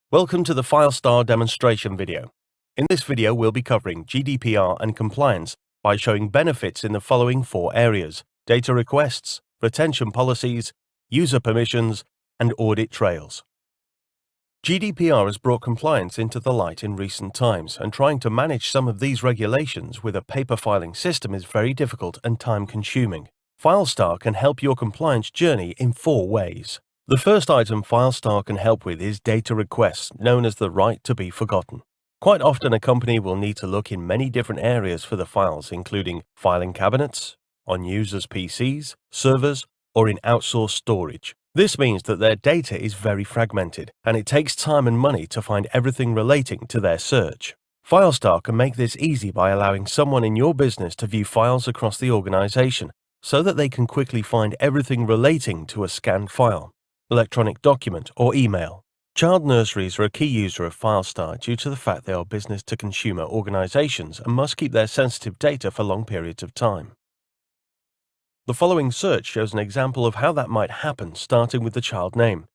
Welcome to the Filestar demonstration video. In this video, we'll be covering GDPR and compliance by showing benefits in the following 4 areas: data requests, retention policies, user permissions, and audit trails. GDPR has brought compliance into the light in recent times, and trying to manage some of these regulations with a paper filing system is very difficult and time-consuming. Filestar can help your compliance journey in 4 ways. The first item Filestar can help with is data requests, known as the right to be forgotten. Quite often a company will need to look in many different areas for the files, including filing cabinets, on users' PCs, servers, or in outsourced storage. This means that their data is very fragmented, and it takes time and money to find everything relating to their search. Filestar can make this easy by allowing someone in your business to view files across the organization, so that they can quickly find everything relating to a scanned file, electronic document, or email. Child nurseries are a key user of Filestar due to the fact they are business-to-consumer organizations and must keep their sensitive data for long periods of time. The following search shows an example of how that might happen, starting with the child name.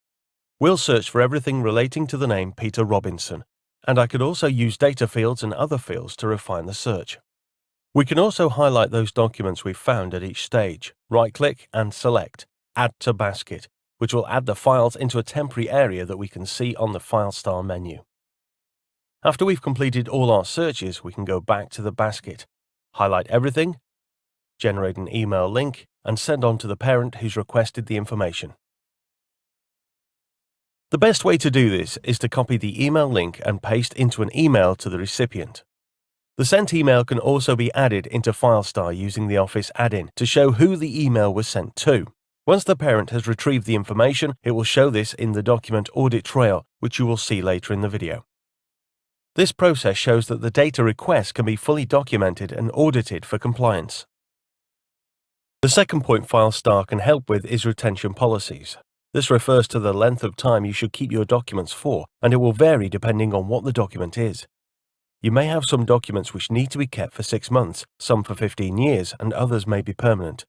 We'll search for everything relating to the name Peter Robinson, and I could also use data fields and other fields to refine the search. We can also highlight those documents we've found at each stage, right-click and select Add to Basket, which will add the files into a temporary area that we can see on the Filestar menu. After we've completed all our searches, we can go back to the basket, highlight everything, generate an email link, and send on to the parent who's requested the information. The best way to do this is to copy the email link and paste into an email to the recipient. The sent email can also be added into Filestar using the Office add-in to show who the email was sent to. Once the parent has retrieved the information, it will show this in the document audit trail, which you will see later in the video. This process shows that the data request can be fully documented and audited for compliance. The second point Filestar can help with is retention policies. This refers to the length of time you should keep your documents for, and it will vary depending on what the document is. You may have some documents which need to be kept for 6 months, some for 15 years, and others may be permanent.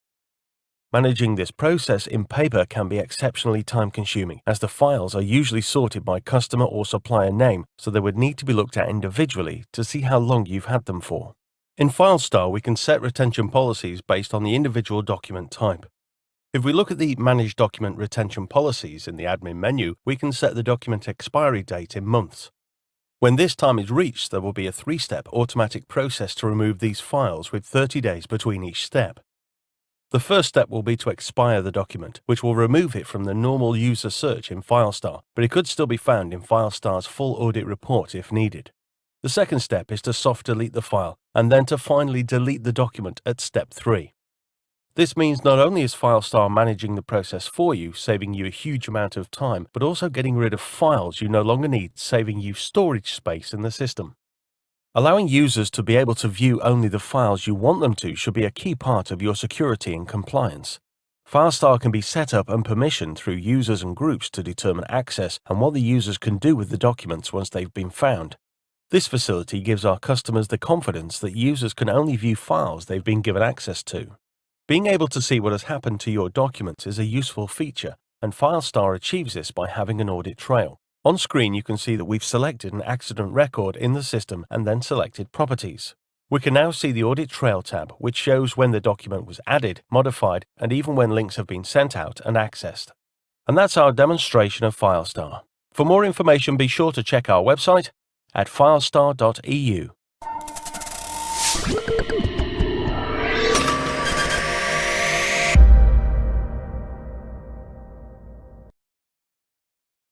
Managing this process in paper can be exceptionally time-consuming, as the files are usually sorted by customer or supplier name, so they would need to be looked at individually to see how long you've had them for. In Filestar, we can set retention policies based on the individual document type. If we look at the Manage Document Retention Policies in the admin menu, we can set the document expiry date in months. When this time is reached, there will be a 3-step automatic process to remove these files with 30 days between each step. The first step will be to expire the document, which will remove it from the normal user search in Filestar, but it could still be found in Filestar's full audit report if needed. The second step is to soft delete the file, and then to finally delete the document at step 3. This means not only is Filestar managing the process for you, saving you a huge amount of time, but also getting rid of files you no longer need, saving you storage space in the system. Allowing users to be able to view only the files you want them to should be a key part of your security and compliance. Filestar can be set up and permissioned through users and groups to determine access and what the users can do with the documents once they've been found. This facility gives our customers the confidence that users can only view files they've been given access to. Being able to see what has happened to your documents is a useful feature, and Filestar achieves this by having an audit trail. On screen, you can see that we've selected an accident record in the system and then selected Properties. We can now see the Audit Trail tab, which shows when the document was added, modified, and even when links have been sent out and accessed. And that's our demonstration of Filestar. For more information, be sure to check our website at filestar.eu.